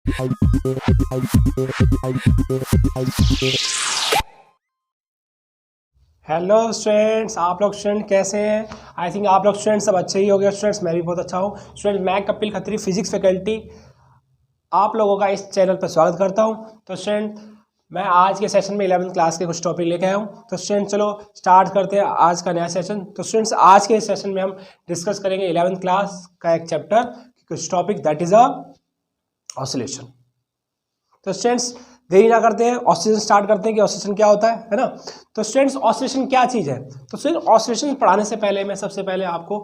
Hello students, आप लोग student कैसे हैं? आई थिंक आप लोग स्टूडेंट्स सब अच्छे ही हो गए। स्टूडेंट्स मैं भी बहुत अच्छा हूँ। स्टूडेंट मैं कपिल खत्री, फिजिक्स फैकल्टी, आप लोगों का इस चैनल पर स्वागत करता हूँ। तो स्टूडेंट मैं आज के सेशन में 11th क्लास के कुछ टॉपिक लेके आया हूँ। तो स्टूडेंट चलो स्टार्ट करते हैं आज का नया सेशन। तो स्टूडेंट्स आज के सेशन में हम डिस्कस करेंगे 11th क्लास का एक चैप्टर, कुछ टॉपिक, दैट इज ऑसिलेशन। तो स्टूडेंट्स देरी ना करते हैं, ऑसिलेशन स्टार्ट करते हैं कि ऑसिलेशन क्या होता है ना। तो स्टूडेंट्स ऑसिलेशन क्या चीज़ है? तो स्टूडेंट ऑसिलेशन पढ़ाने से पहले मैं सबसे पहले आपको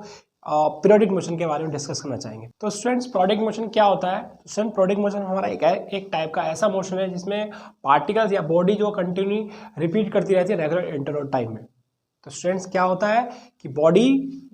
पीरियोडिक मोशन के बारे में डिस्कस करना चाहेंगे। तो स्टूडेंट्स पीरियोडिक मोशन क्या होता है? स्टूडेंट पीरियोडिक मोशन हमारा एक टाइप का ऐसा मोशन है जिसमें पार्टिकल्स या बॉडी जो कंटिन्यू रिपीट करती रहती है रेगुलर इंटरवल टाइम में। तो स्टूडेंट्स क्या होता है कि बॉडी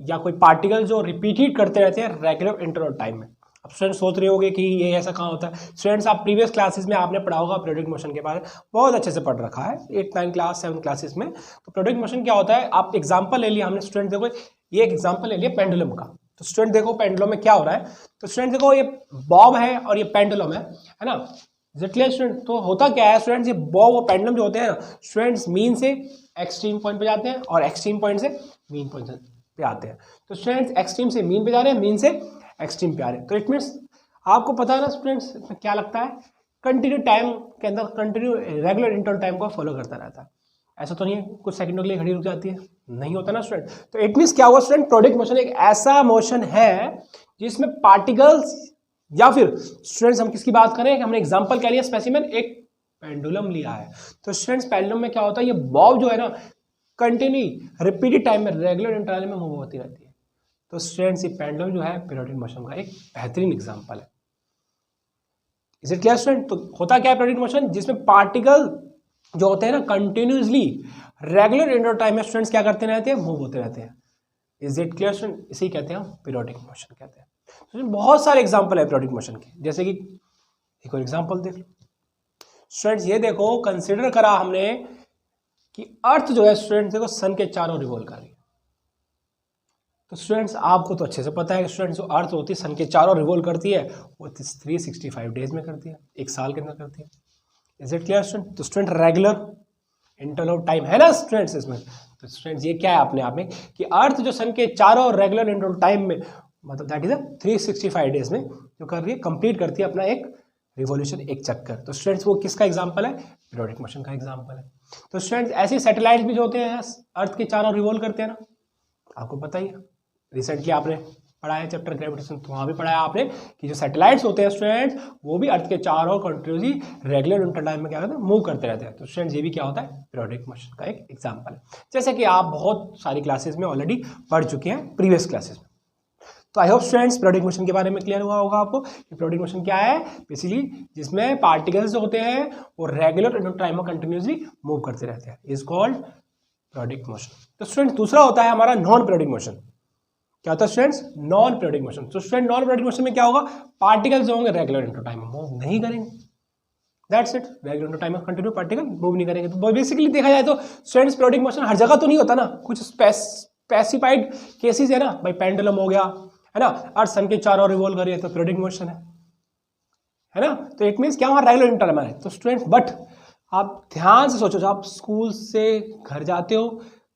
या कोई पार्टिकल जो रिपीटेड करते रहते हैं रेगुलर इंटरवल टाइम में। अब स्टूडेंट सोच रहे होंगे कि ये ऐसा कहाँ होता है। स्टूडेंट्स आप प्रीवियस क्लासेस में आपने पढ़ा होगा पीरियोडिक मोशन के बारे में, बहुत अच्छे से पढ़ रखा है 8, 9 क्लास 7 क्लासेस में। तो पीरियोडिक मोशन क्या होता है, आप एग्जांपल ले लिया हमने। स्टूडेंट देखो ये एक एग्जांपल ले लिया पेंडुलम का। तो स्टूडेंट देखो पेंडुलम में क्या हो रहा है। तो स्टूडेंट देखो ये बॉब है और ये पेंडुलम है ना। Clear student? तो होता क्या है स्टूडेंट्स, ये बॉब और पेंडुलम जो होते हैं ना स्टूडेंट्स, मीन से एक्सट्रीम पॉइंट पे जाते हैं और एक्सट्रीम पॉइंट से मीन पॉइंट पे आते हैं। तो स्टूडेंट्स एक्सट्रीम से मीन पे जा रहे हैं, मीन से एक्सट्रीम पे आ रहे हैं। तो इट मीन्स आपको पता है ना स्टूडेंट्स, इसमें क्या लगता है, कंटिन्यू टाइम के अंदर कंटिन्यू रेगुलर इंटरवल टाइम को फॉलो करता रहता है। ऐसा तो नहीं है कुछ सेकंडों के लिए घड़ी रुक जाती है, नहीं होता ना स्टूडेंट। तो इट मीन्स क्या हुआ स्टूडेंट, पीरियोडिक मोशन एक ऐसा मोशन है जिसमें पार्टिकल्स, या फिर स्टूडेंट्स हम किसकी बात करें, हमने एग्जांपल क्या लिया, स्पेसिमेन एक पेंडुलम लिया है। तो स्टूडेंट्स पेंडुलम में क्या होता है, ये बॉब जो है ना कंटिन्यू रिपीटेड टाइम में रेगुलर इंटरवल में मूव होती रहती है। तो स्टूडेंट्स ये पेंडुलम जो है पीरियोडिक मोशन का एक बेहतरीन एग्जांपल है। Is it clear student? तो होता क्या है पीरियोडिक मोशन, जिसमें पार्टिकल जो होते हैं ना कंटिन्यूसली रेगुलर इंटरवल टाइम में स्टूडेंट्स क्या करते रहते हैं, मूव होते रहते हैं। Is it clear student? इसी कहते हैं हम पीरियोडिक मोशन कहते हैं। तो बहुत सारे एग्जांपल है पीरियोडिक मोशन के, जैसे कि एक और एग्जांपल देख लो स्टूडेंट्स। ये देखो कंसिडर करा हमने कि अर्थ जो है स्टूडेंट्स देखो सन के चारों रिवॉल्व कर रही है। तो स्टूडेंट्स आपको तो अच्छे से पता है कि स्टूडेंट्स जो अर्थ होती है सन के चारों रिवॉल्व करती है वो 365 डेज में करती है, एक साल के अंदर करती है। Is it clear student? तो स्टूडेंट रेगुलर इंटरवल टाइम है ना स्टूडेंट्स इसमें। तो स्टूडेंट्स ये क्या है अपने आप में कि अर्थ जो सन के चारों रेगुलर इंटरवल टाइम में, मतलब दैट इज 365 डेज में जो कर रही है, कंप्लीट करती है अपना एक रिवॉल्यूशन, एक चक्कर। तो स्टूडेंट्स वो किसका एग्जांपल है, पीरियोडिक मोशन का एग्जांपल है। तो स्टूडेंट्स ऐसे सैटेलाइट्स भी जो होते हैं अर्थ के चारों रिवॉल्व करते हैं ना, आपको पता ही है। रिसेंटली आपने पढ़ा है चैप्टर ग्रेविटेशन, तो वहाँ भी पढ़ा है आपने कि जो सैटेलाइट्स होते हैं स्टूडेंट्स वो भी अर्थ के चारों कंटिन्यूसली रेगुलर इंटरवल टाइम में क्या करते हैं, मूव करते रहते हैं। तो स्टूडेंट्स ये भी क्या होता है, पीरियोडिक मोशन का एक एग्जांपल है, जैसे कि आप बहुत सारी क्लासेस में ऑलरेडी पढ़ चुके हैं प्रीवियस क्लासेस में। तो आई होप स्टूडेंट्स पीरियोडिक मोशन के बारे में क्लियर हुआ होगा आपको कि पीरियोडिक मोशन क्या है, बेसिकली जिसमें पार्टिकल्स जो होते हैं वो रेगुलर इंटरवल टाइम में कंटिन्यूसली मूव करते रहते हैं, इज कॉल्ड पीरियोडिक मोशन। तो स्टूडेंट्स दूसरा होता है हमारा नॉन पीरियोडिक मोशन। क्या होता है स्टूडेंट्स, नॉन पीरियोडिक मोशन। तो स्टूडेंट नॉन पीरियोडिक मोशन में क्या होगा, पार्टिकल्स जो होंगे रेगुलर इंटरवल टाइम में मूव नहीं करेंगे, that's it. Regular interval time में कंटिन्यू पार्टिकल मूव नहीं करेंगे। तो बेसिकली देखा जाए तो स्टूडेंट्स पीरियोडिक मोशन हर जगह तो नहीं होता ना, कुछ स्पेसिफाइड केसेस है ना, भाई पेंडुलम हो गया है ना, अर्थ सन के चारों रिवॉल्व कर रही है तो पीरियोडिक मोशन है ना। तो इट मीन्स क्या वहाँ रेगुलर इंटरवल में है। तो स्टूडेंट्स बट आप ध्यान से सोचो, जब आप स्कूल से घर जाते हो,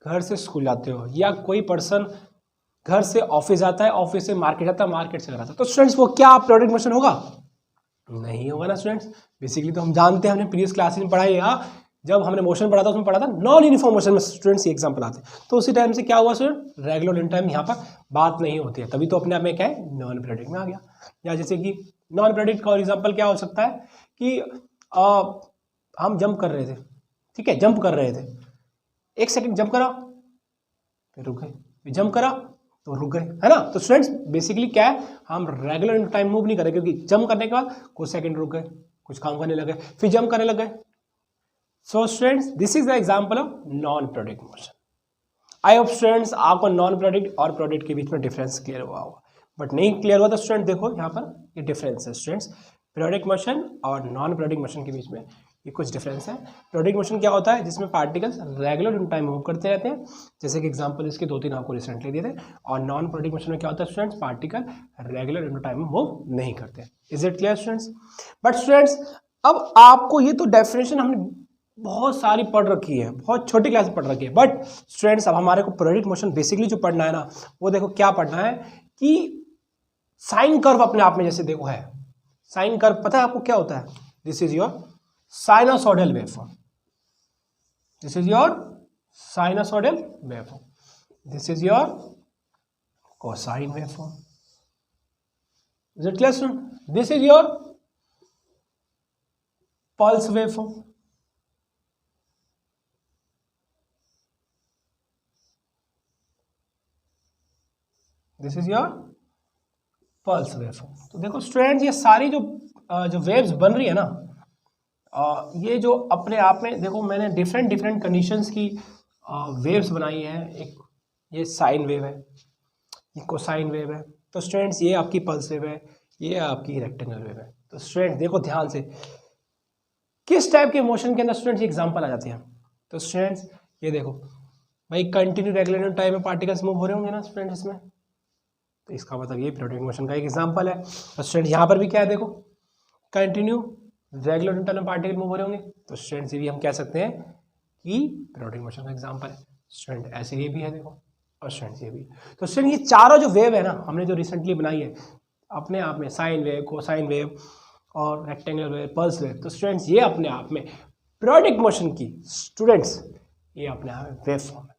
घर से स्कूल जाते हो, या कोई पर्सन घर से ऑफिस जाता है, ऑफिस से मार्केट जाता है, मार्केट से घर आता है, तो स्टूडेंट्स वो क्या पीरियोडिक मोशन होगा, नहीं होगा ना स्टूडेंट्स। बेसिकली तो हम जानते हैं, हमने प्रीवियस क्लासेस में पढ़ा है, जब हमने मोशन पढ़ा था उसमें पढ़ा था नॉन यूनिफॉर्म मोशन में स्टूडेंट्स ये एग्जांपल आते हैं। तो उसी टाइम से क्या हुआ स्टूडेंट, रेगुलर इन टाइम यहाँ पर बात नहीं होती है, तभी तो अपने आप में क्या है, नॉन पीरियोडिक में आ गया। या जैसे कि नॉन पीरियोडिक का एग्जाम्पल क्या हो सकता है कि हम जंप कर रहे थे, ठीक है, जंप कर रहे थे, 1 सेकंड जंप करा फिर रुक गए, फिर जंप करा तो रुक गए, है ना। तो स्टूडेंट्स बेसिकली क्या है, हम रेगुलर टाइम मूव नहीं करें, क्योंकि जंप करने के बाद कुछ सेकंड रुक गए, कुछ काम करने लगे, फिर जंप करने लगे। So students this is the example of non periodic motion. I hope students आपको नॉन पीरियोडिक और पीरियोडिक के बीच में डिफरेंस क्लियर हुआ होगा, बट नहीं क्लियर हुआ तो स्टूडेंट देखो यहाँ पर ये डिफरेंस है स्टूडेंट्स, पीरियोडिक मोशन और नॉन पीरियोडिक मोशन के बीच में ये कुछ डिफरेंस है। पीरियोडिक मोशन क्या होता है, जिसमें particles regular in time move करते रहते हैं, जैसे कि एग्जांपल इसके 2-3 आपको रिसेंटली दिए थे। और नॉन पीरियोडिक मोशन में क्या होता है students, particle regular in time move नहीं करते। Is it clear students? But students अब आपको ये तो डेफिनेशन हमने बहुत सारी पढ़ रखी है, बहुत छोटी क्लास में पढ़ रखी है, बट स्टूडेंट्स अब हमारे को पीरियोडिक मोशन बेसिकली जो पढ़ना है ना, वो देखो क्या पढ़ना है कि साइन कर्व अपने आप में जैसे देखो है, साइन कर्व पता है आपको क्या होता है? This is your sinusoidal waveform, this is your sinusoidal waveform, this is your cosine waveform. Is it clear student? This is your pulse waveform, this is your pulse waveform. तो देखो students ये सारी जो वेव्स बन रही है ना, ये जो अपने आप में देखो मैंने डिफरेंट डिफरेंट कंडीशंस की वेव्स बनाई है। एक ये साइन वेव है, ये कोसाइन वेव है। तो स्टूडेंट्स ये आपकी पल्स वेव है, ये आपकी रेक्टेंगल वेव है। तो स्टूडेंट्स देखो ध्यान से किस टाइप के मोशन के अंदर स्टूडेंट्स एग्जांपल आ जाते हैं। तो स्टूडेंट्स ये देखो भाई कंटिन्यू रेगुलर टाइम में पार्टिकल्स मूव हो रहे होंगे ना स्टूडेंट्स इसमें, तो इसका मतलब ये पीरियोडिक मोशन का एक एग्जांपल है। तो स्टूडेंट यहाँ पर भी क्या है देखो कंटिन्यू रेगुलर टाइम में पार्टिकल मूव हो रहे होंगे, तो स्टूडेंट्स ये भी हम कह सकते हैं कि पीरियोडिक मोशन का एग्जांपल है। स्टूडेंट ऐसे ये भी है देखो, और स्टूडेंट्स ये भी। तो स्टूडेंट ये चारों जो वेव है ना हमने जो रिसेंटली बनाई है अपने आप में, साइन वेव, कोसाइन वेव और रेक्टेंगुलर वेव, पल्स वेव, तो स्टूडेंट्स ये अपने आप में पीरियोडिक मोशन की स्टूडेंट्स ये अपने आप में वेव फॉर्म है।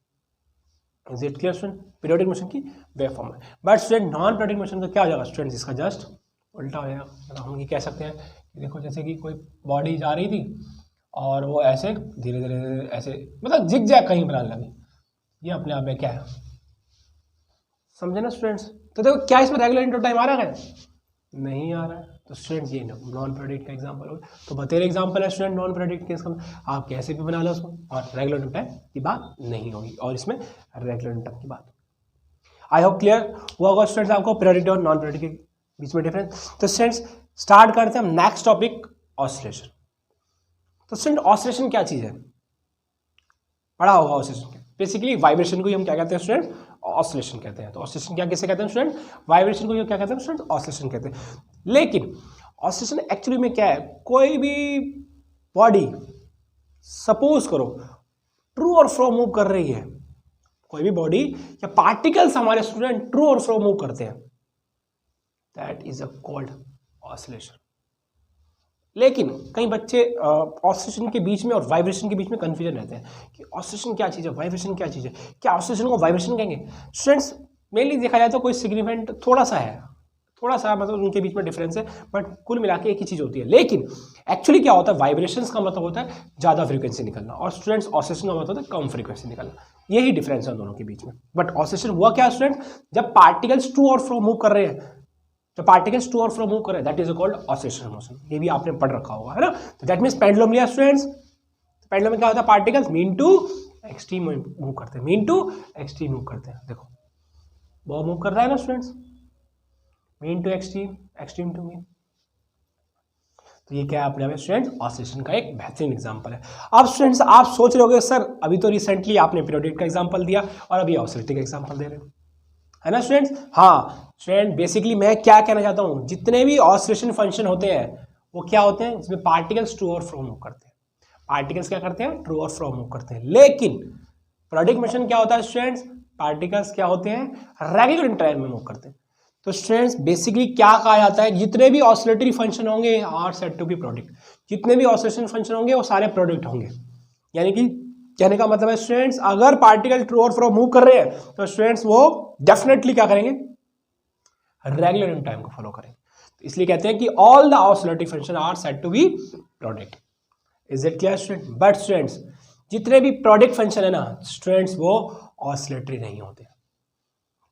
Is it clear student? Periodic motion की वेव फॉर्म है। But student non periodic motion का क्या हो जाएगा स्टूडेंट्स, इसका जस्ट उल्टा हो जाएगा। मतलब हम ये कह सकते हैं कि देखो जैसे कि कोई बॉडी जा रही थी और वो ऐसे धीरे धीरे ऐसे मतलब जिग जैग कहीं बनाने लगी, ये अपने आप में क्या है, समझे ना स्टूडेंट्स? तो देखो क्या इसमें रेगुलर इंटर टाइम आ रहा है? नहीं आ रहा है। तो स्टूडेंट्स ये नॉन पीरियोडिक का एग्जांपल हो। तो बतेरे एग्जांपल है स्टूडेंट नॉन पीरियोडिक के, इसका आप कैसे भी बना लो उसको, और रेगुलर इंटर टाइम की बात नहीं होगी और इसमें रेगुलर इंटर की बात। आई होप क्लियर हुआ होगा स्टूडेंट्स आपको पीरियोडिक और नॉन पीरियोडिक के बीच में डिफरेंस। तो स्टूडेंट्स स्टार्ट करते हैं हम नेक्स्ट टॉपिक, ऑसिलेशन। तो स्टूडेंट ऑसिलेशन क्या चीज है, पढ़ा होगा ऑसिलेशन। बेसिकली वाइब्रेशन को ही हम क्या कहते हैं स्टूडेंट, ऑसिलेशन कहते हैं। तो ऑसिलेशन क्या किसे कहते हैं स्टूडेंट, वाइब्रेशन को क्या कहते हैं स्टूडेंट, ऑसिलेशन कहते हैं। लेकिन ऑसिलेशन एक्चुअली में क्या है, कोई भी बॉडी सपोज करो ट्रू और फ्रो मूव कर रही है, कोई भी बॉडी या पार्टिकल्स हमारे स्टूडेंट ट्रू और फ्रो मूव करते हैं, that is a called oscillation. लेकिन कई बच्चे ऑसिलेशन के बीच में और वाइब्रेशन के बीच में कंफ्यूजन रहते हैं कि ऑसिलेशन क्या चीज़ है, वाइब्रेशन क्या चीज़ है, क्या ऑसिलेशन को वाइब्रेशन कहेंगे? स्टूडेंट्स मेनली देखा जाए तो कोई सिग्निफिकेंट थोड़ा सा है, थोड़ा सा मतलब उनके बीच में डिफरेंस है, बट कुल मिला के एक ही चीज़ होती है। लेकिन एक्चुअली क्या होता है, वाइब्रेशंस का मतलब होता है ज़्यादा फ्रीक्वेंसी निकलना और स्टूडेंट्स ऑसिलेशन का मतलब होता है कम फ्रीक्वेंसी निकलना, यही डिफरेंस है दोनों के बीच में। बट ऑसिलेशन हुआ क्या स्टूडेंट, जब पार्टिकल्स टू और फ्रो मूव कर रहे हैं, तो पार्टिकल्स टू और फ्रो मूव कर रहे हैं, that is called oscillation motion. ये भी आपने पढ़ रखा होगा है ना। तो दैट मींस पेंडुलम लिया स्टूडेंट्स, पेंडुलम में क्या होता है, particles mean to extreme move करते हैं, मीन टू एक्सट्रीम मूव करते हैं। देखो वो मूव कर रहा है ना students, mean to extreme, extreme to mean. तो ये क्या है अपने स्टूडेंट्स, ऑसिलेशन का एक बेहतरीन एग्जांपल है। अब स्टूडेंट्स आप सोच रहे होगे सर अभी तो रिसेंटली आपने पीरियोडिक का एग्जांपल दिया और अभी ऑसिलेटरी का एग्जांपल दे रहे हो, है ना स्टूडेंट्स? हाँ स्टूडेंट बेसिकली मैं क्या कहना चाहता हूँ, जितने भी ऑसिलेशन फंक्शन होते हैं वो क्या होते हैं, जिसमें पार्टिकल्स टू और फ्रो मूव करते हैं। पार्टिकल्स क्या करते हैं, ट्रू और फ्रो मूव करते हैं। लेकिन पीरियोडिक मोशन क्या होता है स्टूडेंट्स, पार्टिकल्स क्या होते हैं, रेगुलर इंटरवल में मूव करते हैं। तो स्टूडेंट्स बेसिकली क्या कहा जाता है, जितने भी ऑसिलेटरी फंक्शन होंगे are said to be product, जितने भी ऑसिलेशन फंक्शन होंगे वो सारे प्रोडक्ट होंगे। यानी कि कहने का मतलब है स्टूडेंट्स अगर पार्टिकल ट्रू और फ्रो मूव कर रहे हैं तो स्टूडेंट्स वो डेफिनेटली क्या करेंगे, रेगुलर इन टाइम को फॉलो करेंगे। तो इसलिए कहते हैं कि all the oscillatory function are said to be product. Is it clear student? But students जितने भी प्रोडक्ट फंक्शन है ना स्टूडेंट्स वो ऑसिलेटरी नहीं होते।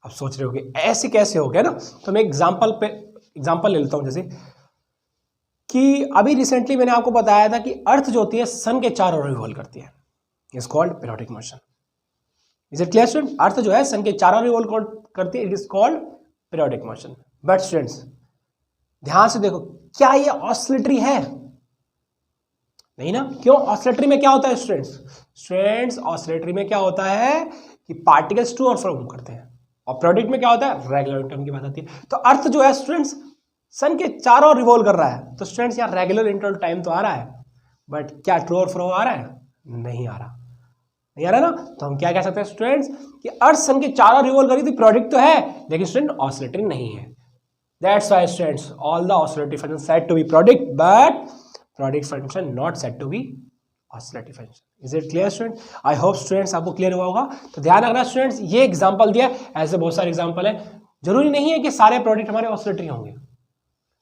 अब सोच रहे हो कि ऐसे कैसे हो गया ना, तो मैं एग्जांपल ले लेता हूं, जैसे कि अभी रिसेंटली मैंने आपको बताया था कि अर्थ जो होती है सन के चारों ओर रिवॉल्व करती है, is called periodic motion. Is it clear student? Earth जो है सन के चारों रिवॉल्व करती है, it is called periodic motion. But students ध्यान से देखो क्या ये ऑसिलेटरी है? नहीं ना, क्यों? ऑसिलेटरी में क्या होता है स्टूडेंट्स ऑसिलेटरी में क्या होता है कि पार्टिकल्स टू और फ्रो मूव करते हैं, और प्रोडक्ट में क्या होता है? रेगुलर इंटरवल की बात आती है। तो अर्थ जो है स्टूडेंट्स सन के चारों ओर रिवॉल्व कर रहा है, तो स्टूडेंट्स यहाँ रेगुलर इंटरवल टाइम तो आ रहा है, बट क्या टू और फ्रो आ रहा है? नहीं आ रहा, नहीं आ रहा ना। तो हम क्या कह सकते हैं स्टूडेंट्स कि अर्थ सन के चारों रिवॉल्व करी, तो प्रोडक्ट तो है, लेकिन स्टूडेंट ऑसिलेटरी नहीं है। That's why students all the oscillatory function said to be product, but product function not said to be oscillatory function. Is it clear student? I hope students आपको clear हुआ होगा। तो ध्यान रखना स्टूडेंट्स, ये example दिया, ऐसे बहुत सारे एग्जांपल है। जरूरी नहीं है कि सारे प्रोडक्ट हमारे ऑसिलेटरी होंगे,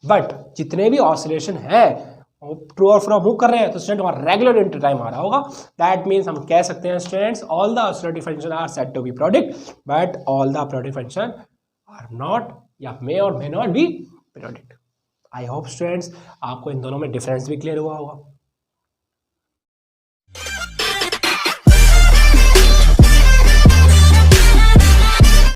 बट जितने भी ऑसिलेशन है ट्रू और फ्रो मूव कर रहे हैं, तो स्टूडेंट हमारा रेगुलर इंटर टाइम आ रहा होगा। दैट मीन्स हम कह सकते हैं students all the oscillatory function are said to be product, but all the product function are not, या मे और may not be product. I hope students आपको इन दोनों में डिफरेंस भी क्लियर हुआ होगा।